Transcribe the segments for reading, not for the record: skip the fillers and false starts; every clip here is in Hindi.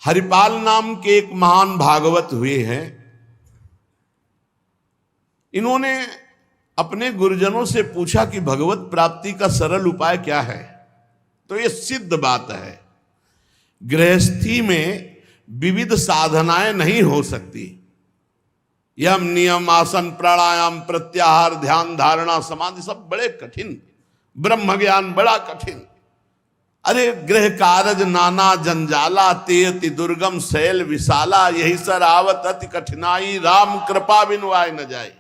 हरिपाल नाम के एक महान भागवत हुए हैं। इन्होंने अपने गुरुजनों से पूछा कि भगवत प्राप्ति का सरल उपाय क्या है। तो ये सिद्ध बात है, गृहस्थी में विविध साधनाएं नहीं हो सकती। यम नियम आसन प्राणायाम प्रत्याहार ध्यान धारणा समाधि सब बड़े कठिन, ब्रह्म ज्ञान बड़ा कठिन। अरे गृह कारज नाना जंजाला तेयति दुर्गम शैल विशाला, यही सर आवत अति कठिनाई राम कृपा बिनु आए न जाए।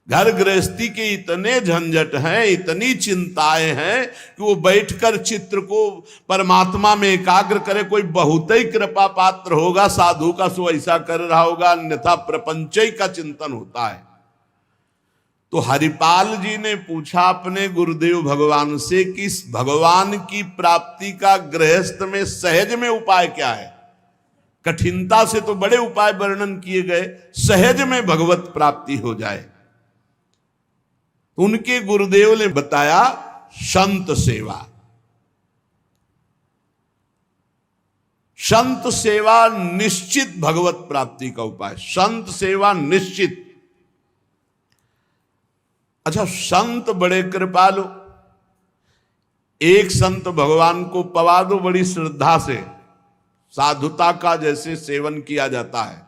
घर गृहस्थी के इतने झंझट हैं, इतनी चिंताएं हैं कि वो बैठकर चित्र को परमात्मा में एकाग्र करे। कोई बहुत ही कृपा पात्र होगा साधु का, सो ऐसा कर रहा होगा, अन्यथा प्रपंच का चिंतन होता है। तो हरिपाल जी ने पूछा अपने गुरुदेव भगवान से कि इस भगवान की प्राप्ति का गृहस्थ में सहज में उपाय क्या है। कठिनता से तो बड़े उपाय वर्णन किए गए, सहज में भगवत प्राप्ति हो जाए। उनके गुरुदेव ने बताया संत सेवा। संत सेवा निश्चित भगवत प्राप्ति का उपाय, संत सेवा निश्चित। अच्छा, संत बड़े कृपालु, एक संत भगवान को पवा दो बड़ी श्रद्धा से, साधुता का जैसे सेवन किया जाता है,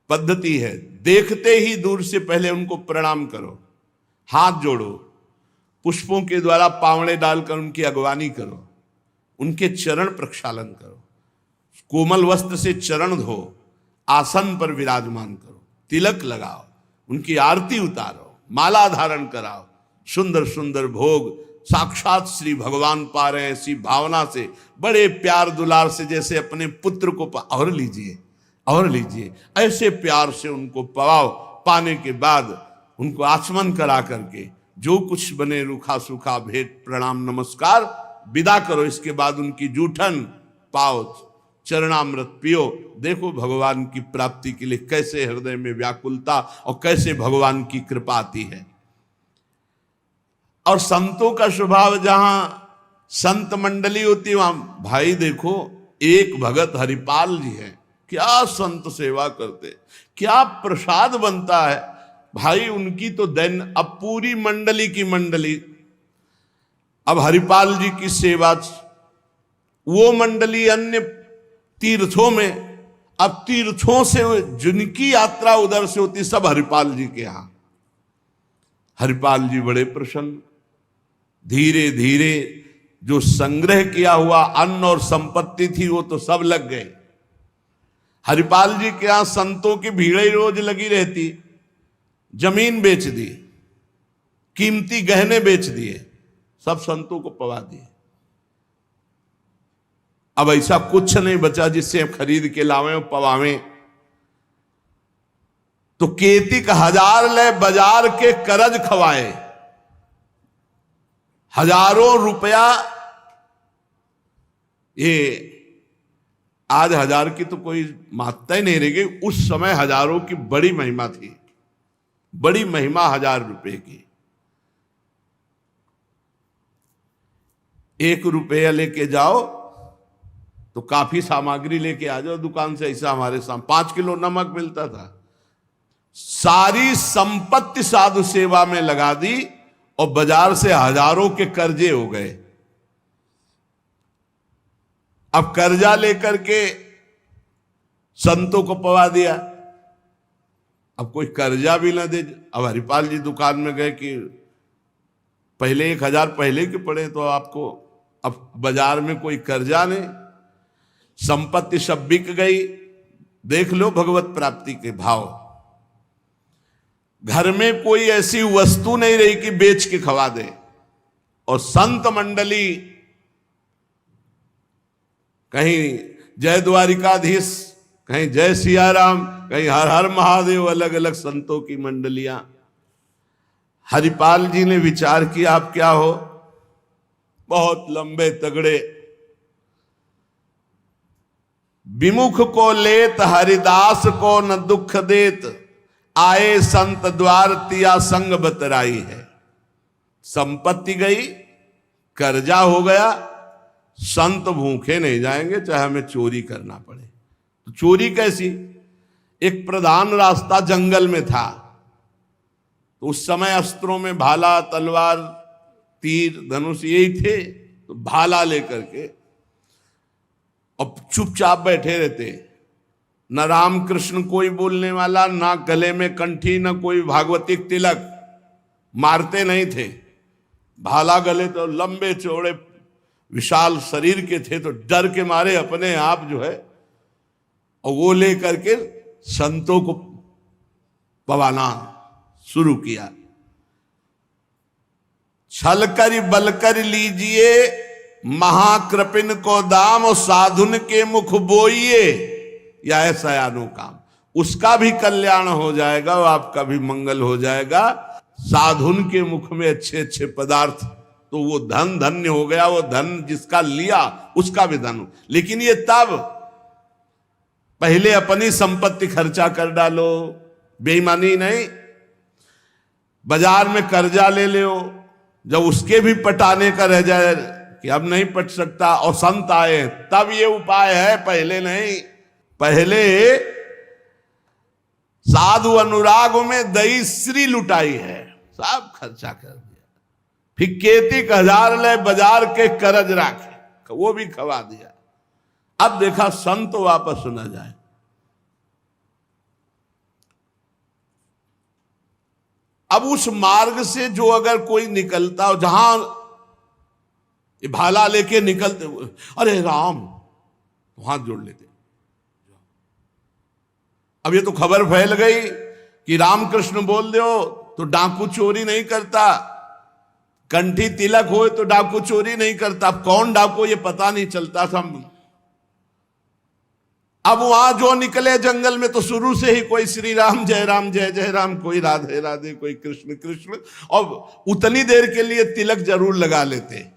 पद्धति है। देखते ही दूर से पहले उनको प्रणाम करो, हाथ जोड़ो, पुष्पों के द्वारा पावड़े डालकर उनकी अगवानी करो, उनके चरण प्रक्षालन करो, कोमल वस्त्र से चरण धो, आसन पर विराजमान करो, तिलक लगाओ, उनकी आरती उतारो, माला धारण कराओ, सुंदर सुंदर भोग साक्षात श्री भगवान पा रहे हैं ऐसी भावना से, बड़े प्यार दुलार से, जैसे अपने पुत्र को और लीजिए और लीजिए, ऐसे प्यार से उनको पवाओ। पाने के बाद उनको आचमन करा करके जो कुछ बने रूखा सूखा भेंट प्रणाम नमस्कार विदा करो। इसके बाद उनकी जूठन पाओ, चरणामृत पियो। देखो भगवान की प्राप्ति के लिए कैसे हृदय में व्याकुलता और कैसे भगवान की कृपा आती है। और संतों का स्वभाव, जहां संत मंडली होती है वहां, भाई देखो एक भगत हरिपाल जी हैं, क्या संत सेवा करते, क्या प्रसाद बनता है भाई उनकी तो दैन। अब पूरी मंडली की मंडली, अब हरिपाल जी की सेवा, वो मंडली अन्य तीर्थों में, अब तीर्थों से जिनकी यात्रा उधर से होती सब हरिपाल जी के यहां। हरिपाल जी बड़े प्रसन्न, धीरे धीरे जो संग्रह किया हुआ अन्न और संपत्ति थी वो तो सब लग गए। हरिपाल जी के यहां संतों की भीड़ रोज लगी रहती, जमीन बेच दी, कीमती गहने बेच दिए, सब संतों को पवा दिए। अब ऐसा कुछ नहीं बचा जिससे खरीद के लावें और पवावें। तो केतिक 1000 ले बाजार के करज खवाए, हजारों रुपया। ये आज 1000 की तो कोई मात्रा ही नहीं रह गई, उस समय हजारों की बड़ी महिमा थी, बड़ी महिमा 1000 रुपए की। 1 रुपया लेके जाओ तो काफी सामग्री लेके आ जाओ दुकान से। ऐसा हमारे सामने 5 किलो नमक मिलता था। सारी संपत्ति साधु सेवा में लगा दी और बाजार से हजारों के कर्जे हो गए। अब कर्जा लेकर के संतों को पवा दिया। अब कोई कर्जा भी ना दे। अब हरिपाल जी दुकान में गए कि पहले 1000 पहले के पड़े तो आपको, अब बाजार में कोई कर्जा नहीं, संपत्ति सब बिक गई। देख लो भगवत प्राप्ति के भाव। घर में कोई ऐसी वस्तु नहीं रही कि बेच के खवा दे। और संत मंडली, कहीं जय द्वारिकाधीश, कहीं जय सियाराम, कहीं हर हर महादेव, अलग अलग संतों की मंडलियां। हरिपाल जी ने विचार किया आप क्या हो, बहुत लंबे तगड़े। विमुख को लेत हरिदास को न दुख देत, आए संत द्वार तिया संग बतराई है। संपत्ति गई, कर्जा हो गया, संत भूखे नहीं जाएंगे चाहे हमें चोरी करना पड़े। तो चोरी कैसी? एक प्रधान रास्ता जंगल में था, तो उस समय अस्त्रों में भाला, तलवार, तीर, धनुष यही थे। तो भाला लेकर के अब चुपचाप बैठे रहते, न राम कृष्ण कोई बोलने वाला, ना गले में कंठी, न कोई भागवतिक तिलक, मारते नहीं थे। भाला गले तो लंबे चौड़े विशाल शरीर के थे, तो डर के मारे अपने आप जो है और वो लेकर के संतों को पवाना शुरू किया। छल कर बल कर लीजिए महाकृपिन को दाम, और साधुन के मुख बोइए या ऐसा अनुकाम। उसका भी कल्याण हो जाएगा और आपका भी मंगल हो जाएगा। साधुन के मुख में अच्छे अच्छे पदार्थ, तो वो धन धन्य हो गया। वो धन जिसका लिया उसका भी धन। लेकिन ये तब, पहले अपनी संपत्ति खर्चा कर डालो, बेईमानी नहीं। बाजार में कर्जा ले लो, जब उसके भी पटाने का रह जाए कि अब नहीं पट सकता और संत आए, तब ये उपाय है, पहले नहीं। पहले साधु अनुराग में दही श्री लुटाई है, सब खर्चा कर दिया। फिर केतिक 1000 ले बाजार के करज राखे, वो भी खवा दिया। अब देखा संत वापस न जाए। अब उस मार्ग से जो अगर कोई निकलता हो, जहां भाला लेके निकलते, अरे राम, तो हाथ जोड़ लेते। अब ये तो खबर फैल गई कि रामकृष्ण बोल दो तो डाकू चोरी नहीं करता, कंठी तिलक हो तो डाकू चोरी नहीं करता। अब कौन डाकू ये पता नहीं चलता था। अब वहां जो निकले जंगल में तो शुरू से ही कोई श्री राम जय जय राम, कोई राधे राधे, कोई कृष्ण कृष्ण, और उतनी देर के लिए तिलक जरूर लगा लेते।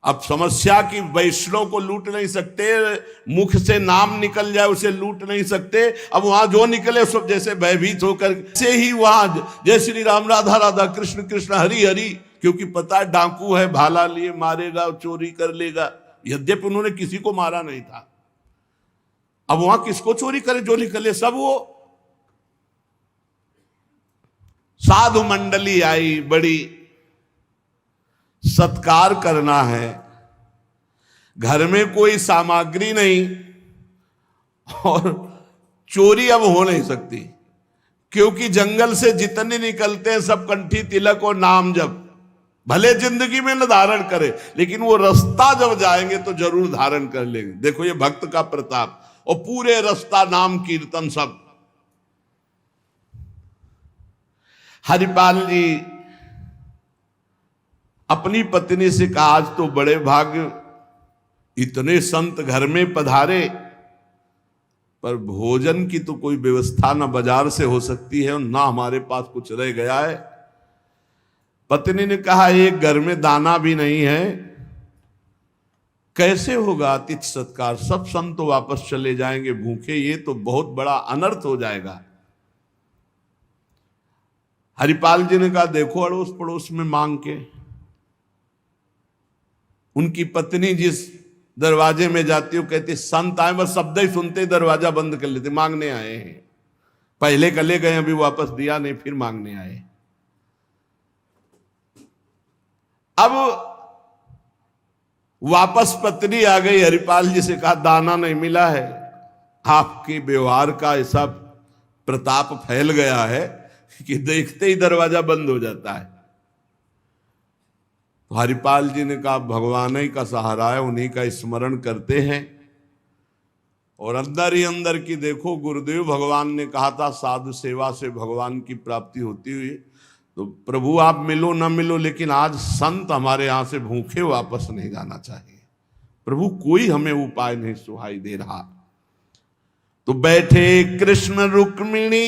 अब समस्या की वैष्णव को लूट नहीं सकते, मुख से नाम निकल जाए उसे लूट नहीं सकते। अब वहां जो निकले सब जैसे भयभीत होकर से ही वहां जय श्री राम, राधा राधा, कृष्ण कृष्ण, हरि हरि, क्योंकि पता है डाकू है, भाला लिए मारेगा, चोरी कर लेगा। यद्यपि उन्होंने किसी को मारा नहीं था। अब वहां किसको चोरी करे? जो निकले सब वो। साधु मंडली आई, बड़ी सत्कार करना है, घर में कोई सामग्री नहीं और चोरी अब हो नहीं सकती, क्योंकि जंगल से जितने निकलते हैं सब कंठी तिलक और नाम जप। भले जिंदगी में न धारण करे, लेकिन वो रास्ता जब जाएंगे तो जरूर धारण कर लेंगे। देखो ये भक्त का प्रताप, और पूरे रास्ता नाम कीर्तन सब। हरिपाल जी अपनी पत्नी से कहा, आज तो बड़े भाग्य, इतने संत घर में पधारे, पर भोजन की तो कोई व्यवस्था ना बाजार से हो सकती है और ना हमारे पास कुछ रह गया है। पत्नी ने कहा, एक घर में दाना भी नहीं है, कैसे होगा अतिथि सत्कार? सब संत तो वापस चले जाएंगे भूखे, ये तो बहुत बड़ा अनर्थ हो जाएगा। हरिपाल जी ने कहा, देखो अड़ोस पड़ोस में मांग के। उनकी पत्नी जिस दरवाजे में जाती हो, कहती संत आए, बस शब्द ही सुनते दरवाजा बंद कर लेते, मांगने आए हैं। पहले कले गए, अभी वापस दिया नहीं, फिर मांगने आए। अब वापस पत्नी आ गई, हरिपाल जी से कहा, दाना नहीं मिला है। आपके व्यवहार का ऐसा प्रताप फैल गया है कि देखते ही दरवाजा बंद हो जाता है। तो हरिपाल जी ने कहा, भगवान ही का सहारा है, उन्हीं का स्मरण करते हैं। और अंदर ही अंदर की देखो, गुरुदेव भगवान ने कहा था साधु सेवा से भगवान की प्राप्ति होती हुई। तो प्रभु आप मिलो ना मिलो, लेकिन आज संत हमारे यहां से भूखे वापस नहीं जाना चाहिए। प्रभु कोई हमें उपाय नहीं सुहाई दे रहा। तो बैठे कृष्ण रुक्मिणी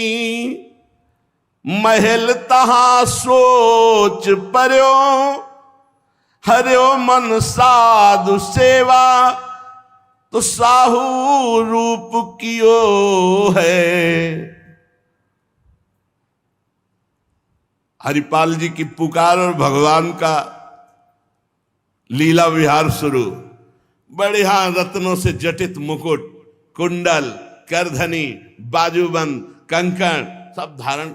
महल तहां सोच पर्यो, हरियो मन साधु सेवा तो साहू रूप कियो है। हरिपाल जी की पुकार और भगवान का लीला विहार शुरू। बढ़िया रत्नों से जटित मुकुट, कुंडल, करधनी, बाजूबंद, कंकण सब धारण।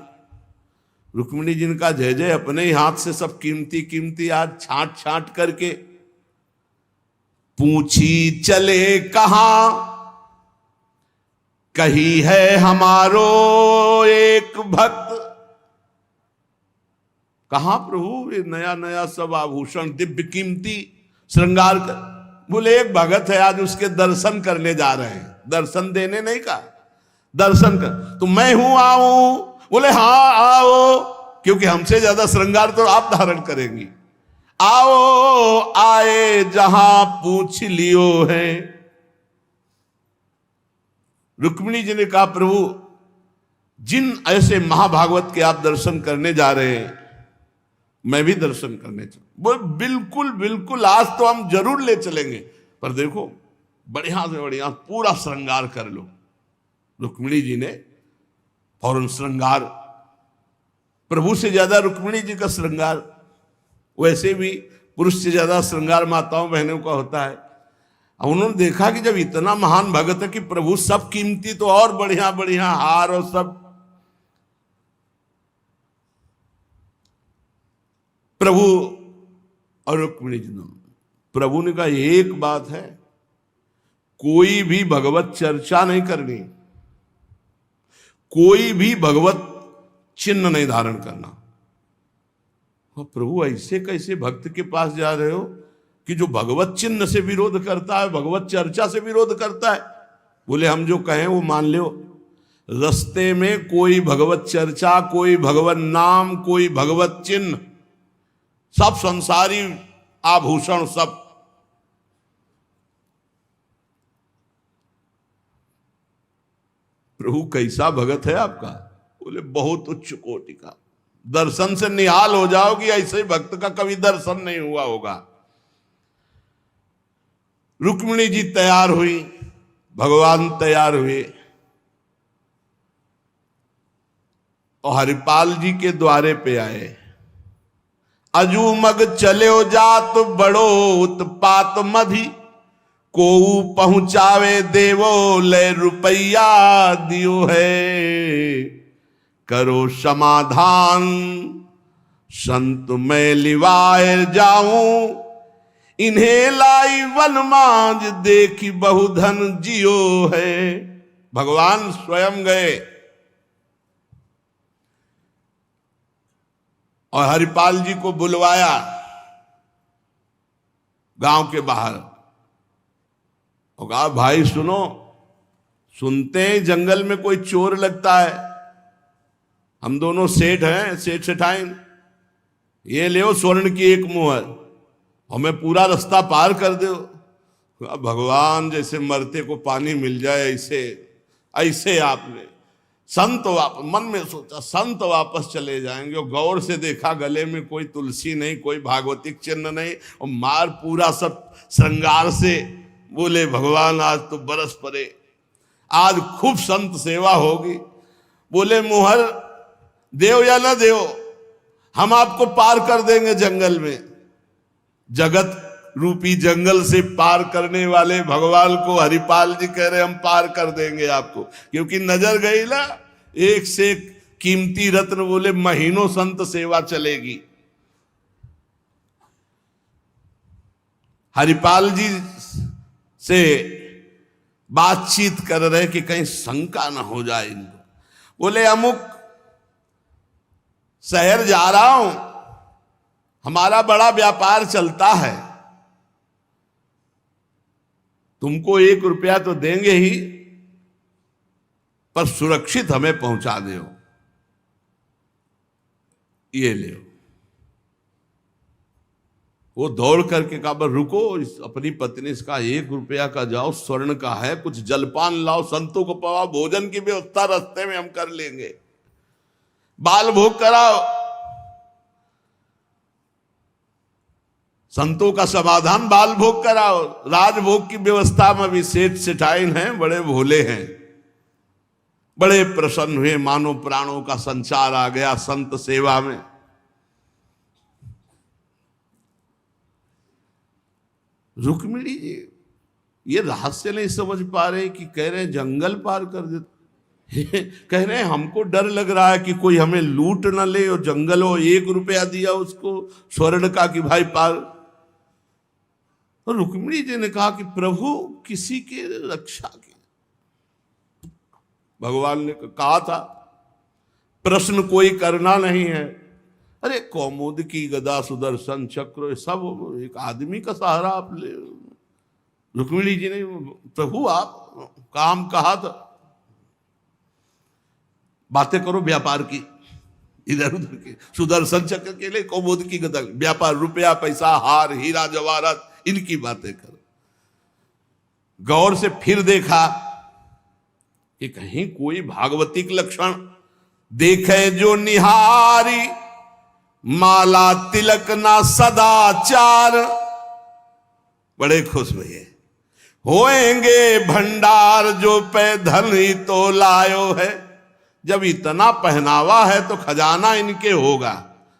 रुक्मिणी जी का जय जय, अपने ही हाथ से सब कीमती कीमती आज छांट छांट करके। पूछी चले कहां, कही है हमारो एक भक्त। कहां प्रभु ये नया नया सब आभूषण दिव्य कीमती श्रृंगार कर। बोले एक भगत है, आज उसके दर्शन करने जा रहे हैं। दर्शन देने नहीं कहा, दर्शन कर। तो मैं हूं, आऊं? बोले हाँ आओ, क्योंकि हमसे ज्यादा श्रृंगार तो आप धारण करेंगी। आओ आए जहां पूछ लियो है। रुक्मिणी जी ने कहा प्रभु जिन ऐसे महाभागवत के आप दर्शन करने जा रहे हैं, मैं भी दर्शन करने चल। बोल बिल्कुल बिल्कुल, आज तो हम जरूर ले चलेंगे, पर देखो बढ़िया से बढ़िया पूरा श्रृंगार कर लो। रुक्मिणी जी ने फौरन श्रृंगार, प्रभु से ज्यादा रुक्मिणी जी का श्रृंगार। वैसे भी पुरुष से ज्यादा श्रृंगार माताओं बहनों का होता है। अब उन्होंने देखा कि जब इतना महान भगत है कि प्रभु सब कीमती, तो और बढ़िया बढ़िया हार और सब। प्रभु और रुक्मिणी जी, प्रभु ने कहा एक बात है, कोई भी भगवत चर्चा नहीं करनी, कोई भी भगवत चिन्ह नहीं धारण करना। प्रभु ऐसे कैसे भक्त के पास जा रहे हो कि जो भगवत चिन्ह से विरोध करता है, भगवत चर्चा से विरोध करता है? बोले हम जो कहें वो मान लो। रास्ते में कोई भगवत चर्चा, कोई भगवत नाम, कोई भगवत चिन्ह, सब संसारी आभूषण सब। प्रभु कैसा भगत है आपका? बोले बहुत उच्च कोटि का, दर्शन से निहाल हो जाओगी, ऐसे भक्त का कभी दर्शन नहीं हुआ होगा। रुक्मिणी जी तैयार हुई, भगवान तैयार हुए और हरिपाल जी के द्वारे पे आए। अजू मग चले जात बड़ो उत्पात मधि, को पहुंचावे देवो ले रुपया दियो है। करो समाधान संत मैं लिवाए जाऊं, इन्हें लाई वन मांझ देखी बहुधन जियो है। भगवान स्वयं गए और हरिपाल जी को बुलवाया गांव के बाहर और कहा भाई सुनो, सुनते हैं जंगल में कोई चोर लगता है, हम दोनों सेठ हैं, सेठ सेठाइन, ये ले स्वर्ण की एक मुहर, हमें पूरा रास्ता पार कर दो। भगवान जैसे मरते को पानी मिल जाए ऐसे ऐसे आपने संत मन में सोचा संत वापस चले जाएंगे, और गौर से देखा गले में कोई तुलसी नहीं, कोई भागवतिक चिन्ह नहीं, और मार पूरा सब श्रृंगार से। बोले भगवान आज तो बरस पड़े, आज खूब संत सेवा होगी। बोले मुहर देव या न देव, हम आपको पार कर देंगे जंगल में। जगत रूपी जंगल से पार करने वाले भगवान को हरिपाल जी कह रहे हम पार कर देंगे आपको, क्योंकि नजर गई ना एक से एक कीमती रत्न। बोले महीनों संत सेवा चलेगी। हरिपाल जी से बातचीत कर रहे कि कहीं शंका ना हो जाए इनको। बोले अमुक शहर जा रहा हूं, हमारा बड़ा व्यापार चलता है, तुमको 1 रुपया तो देंगे ही, पर सुरक्षित हमें पहुंचा दो, ये ले। वो दौड़ करके कहा रुको, अपनी पत्नी से कहा 1 रुपया का जाओ, स्वर्ण का है, कुछ जलपान लाओ, संतों को पवाओ, भोजन की व्यवस्था रास्ते में हम कर लेंगे, बाल भोग कराओ, संतों का समाधान बाल भोग कराओ। राजभोग की व्यवस्था में भी सेठ सेठाइन हैं, बड़े भोले हैं, बड़े प्रसन्न हुए, मानो प्राणों का संचार आ गया संत सेवा में। रुक्मिणी जी ये रहस्य नहीं समझ पा रहे कि कह रहे जंगल पार कर देते, कह रहे हैं हमको डर लग रहा है कि कोई हमें लूट न ले, और जंगल हो 1 रुपया दिया उसको स्वर्ण का कि भाई पार। तो रुक्मिणी जी ने कहा कि प्रभु किसी के रक्षा की, भगवान ने कहा था प्रश्न कोई करना नहीं है। अरे कौमुद की गदा सुदर्शन चक्र सब एक आदमी का सहारा आप ले। रुक्मिणी जी ने प्रभु आप काम कहा था, बातें करो व्यापार की, इधर उधर के सुदर्शन चक्र के लिए कौमुद की गदा, व्यापार रुपया पैसा हार हीरा जवाहरात इनकी बातें करो। गौर से फिर देखा कि कहीं कोई भागवतिक लक्षण देखे जो निहारी, माला तिलक ना सदाचार। बड़े खुश हुए, होएंगे भंडार जो पे धन ही तो लायो है। जब इतना पहनावा है तो खजाना इनके होगा,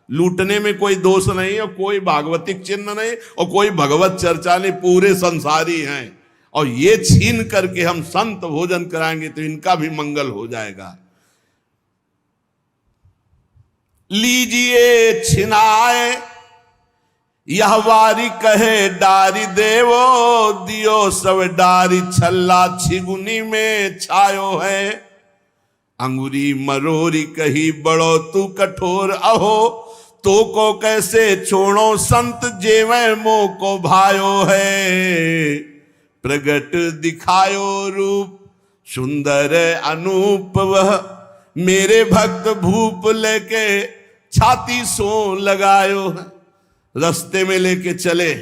लूटने में कोई दोष नहीं और कोई भागवतिक चिन्ह नहीं और कोई भगवत चर्चा नहीं, पूरे संसारी हैं। और ये छीन करके हम संत भोजन कराएंगे तो इनका भी मंगल हो जाएगा। लीजिए छिनाए यह वारी कहे डारी देवो, दियो सब डारी छल्ला छिगुनी में छायो है। अंगुरी मरोरी कही बड़ो तू कठोर, अहो तो को कैसे छोड़ो संत जेवे मोह को भायो है। प्रगट दिखायो रूप सुंदर अनूप, वह मेरे भक्त भूप लेके छाती सो लगायो है। रास्ते में लेके चले,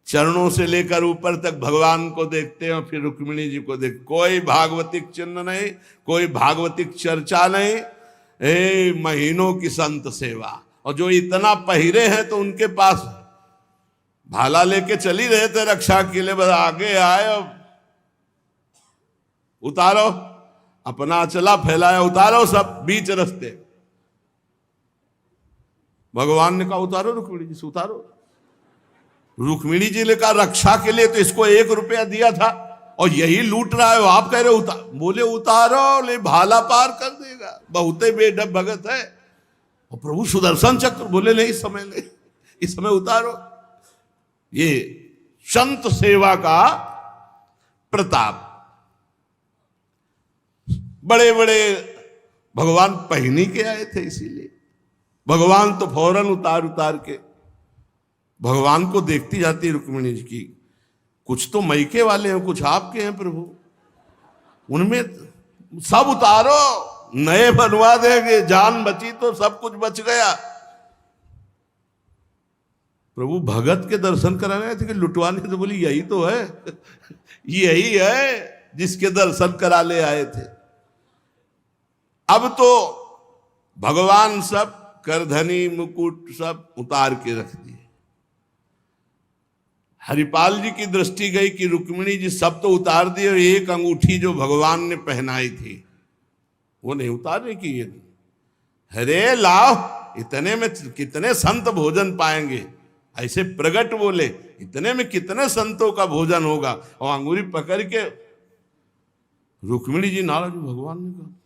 चरणों से लेकर ऊपर तक भगवान को देखते हैं और फिर रुक्मिणी जी को देख। कोई भागवतिक चिन्ह नहीं, कोई भागवतिक चर्चा नहीं, महीनों की संत सेवा। और जो इतना पहिरे हैं तो उनके पास भाला लेके चली रहे थे रक्षा के लिए, बस आगे आए और उतारो, अपना चला फैलाया, उतारो सब बीच रास्ते। भगवान ने कहा उतारो रुक्मिणी जी से, उतारो। रुक्मिणी जी ने कहा रक्षा के लिए तो इसको 1 रुपया दिया था और यही लूट रहा है, आप कह रहे उतार। बोले उतारो, ले भाला पार कर देगा, बहुते बेढब भगत है। और प्रभु सुदर्शन चक्र, बोले नहीं इस समय ले, इस समय उतारो। ये संत सेवा का प्रताप। बड़े बड़े भगवान पहनी के आए थे, इसीलिए भगवान तो फौरन उतार उतार के भगवान को देखती जाती रुक्मिणी जी की। कुछ तो मैके वाले हैं, कुछ आपके हैं प्रभु, उनमें सब उतारो, नए बनवा देंगे, जान बची तो सब कुछ बच गया। प्रभु भगत के दर्शन कराने आए थे कि लुटवाने? तो बोली यही तो है, यही है जिसके दर्शन कराने आए थे। अब तो भगवान सब करधनी मुकुट सब उतार के रख दिए। हरिपाल जी की दृष्टि गई कि रुक्मिणी जी सब तो उतार दिए, और एक अंगूठी जो भगवान ने पहनाई थी वो नहीं उतारने की। ये हरे लाओ, इतने में कितने संत भोजन पाएंगे। ऐसे प्रगट बोले, इतने में कितने संतों का भोजन होगा। और अंगूरी पकड़ के रुक्मिणी जी नाराज। भगवान ने कहा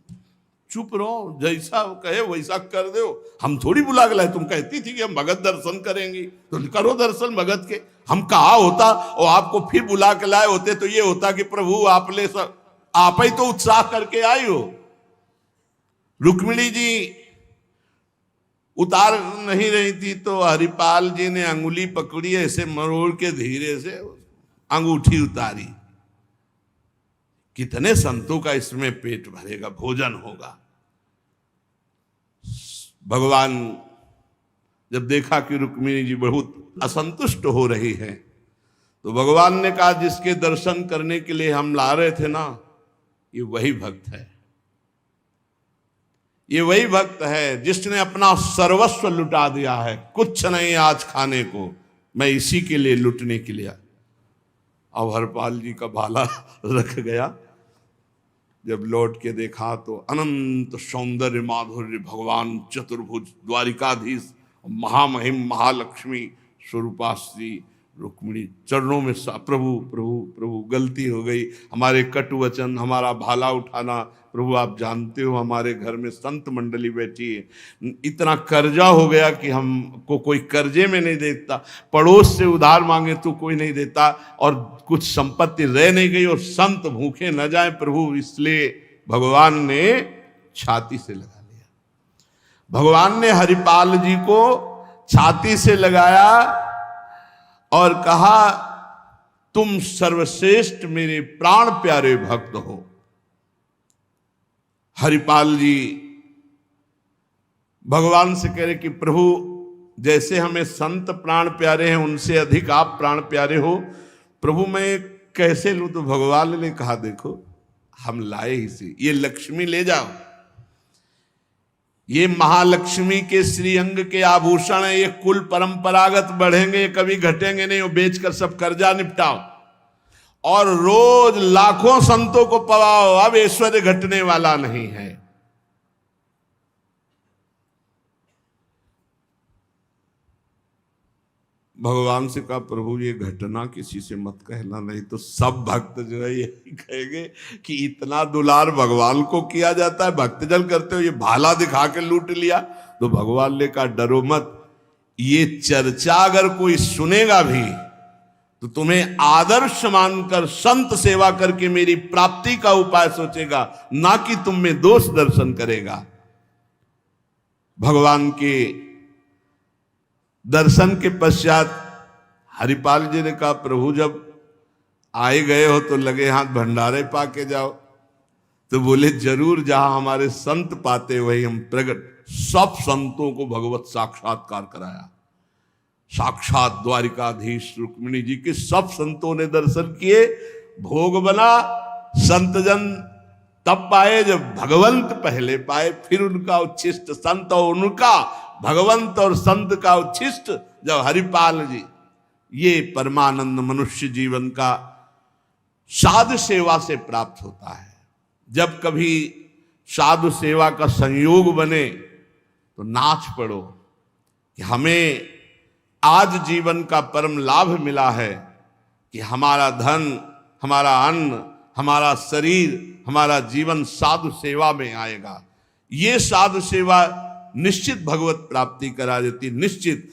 चुप रहो, जैसा कहे वैसा कर दो, हम थोड़ी बुला के लाए। तुम कहती थी कि हम भगत दर्शन करेंगे तो करो दर्शन भगत के। हम कहा होता और आपको फिर बुला के लाए होते तो ये होता कि प्रभु आप ले सब, आप ही तो उत्साह करके आई हो। रुक्मिणी जी उतार नहीं रही थी तो हरिपाल जी ने अंगुली पकड़ी, ऐसे मरोड़ के धीरे से अंगूठी उतारी। कितने संतों का इसमें पेट भरेगा, भोजन होगा। भगवान जब देखा कि रुक्मिणी जी बहुत असंतुष्ट हो रही है तो भगवान ने कहा जिसके दर्शन करने के लिए हम ला रहे थे ना, ये वही भक्त है, ये वही भक्त है जिसने अपना सर्वस्व लुटा दिया है। कुछ नहीं आज खाने को, मैं इसी के लिए लुटने के लिए। अब हरपाल जी का भाला रख गया। जब लौट के देखा तो अनंत सौंदर्य माधुर्य भगवान चतुर्भुज द्वारिकाधीश महामहिम महालक्ष्मी स्वरूपाश्री रुक्मिणी चरणों में प्रभु प्रभु प्रभु गलती हो गई, हमारे कटु वचन, हमारा भाला उठाना, प्रभु आप जानते हो हमारे घर में संत मंडली बैठी है, इतना कर्जा हो गया कि हमको कोई कर्जे में नहीं देता, पड़ोस से उधार मांगे तो कोई नहीं देता, और कुछ संपत्ति रह नहीं गई और संत भूखे न जाए प्रभु, इसलिए भगवान ने छाती से लगा लिया। भगवान ने हरिपाल जी को छाती से लगाया और कहा तुम सर्वश्रेष्ठ मेरे प्राण प्यारे भक्त हो। हरिपाल जी भगवान से कह रहे कि प्रभु जैसे हमें संत प्राण प्यारे हैं उनसे अधिक आप प्राण प्यारे हो, प्रभु मैं कैसे लूं? तो भगवान ने कहा देखो हम लाए ही से, ये लक्ष्मी ले जाओ, ये महालक्ष्मी के श्रीअंग के आभूषण है, ये कुल परंपरागत बढ़ेंगे, ये कभी घटेंगे नहीं, वो बेचकर सब कर्जा निपटाओ और रोज लाखों संतों को पवाओ, अब ऐश्वर्य घटने वाला नहीं है। भगवान से कहा प्रभु ये घटना किसी से मत कहना, नहीं तो सब भक्त जो है यही कहेंगे कि इतना दुलार भगवान को किया जाता है, भक्तजन करते हो ये भाला दिखा के लूट लिया। तो भगवान ने कहा डरो मत, ये चर्चा अगर कोई सुनेगा भी तो तुम्हें आदर्श मानकर संत सेवा करके मेरी प्राप्ति का उपाय सोचेगा, ना कि तुम में दोष दर्शन करेगा। भगवान के दर्शन के पश्चात हरिपाल जी ने कहा प्रभु जब आए गए हो तो लगे हाथ भंडारे पाके जाओ। तो बोले जरूर, जहां हमारे संत पाते वही हम प्रकट। सब संतों को भगवत साक्षात्कार कराया, साक्षात द्वारिकाधीश रुक्मिणी जी के सब संतों ने दर्शन किए, भोग बना। संतजन तब पाए जब भगवंत पहले पाए, फिर उनका उच्छिष्ट संत और उनका भगवंत और संत का उच्छिष्ट जब हरिपाल जी। ये परमानंद मनुष्य जीवन का साधु सेवा से प्राप्त होता है। जब कभी साधु सेवा का संयोग बने तो नाच पड़ो कि हमें आज जीवन का परम लाभ मिला है कि हमारा धन, हमारा अन्न, हमारा शरीर, हमारा जीवन साधु सेवा में आएगा। ये साधु सेवा निश्चित भगवत प्राप्ति करा देती, निश्चित।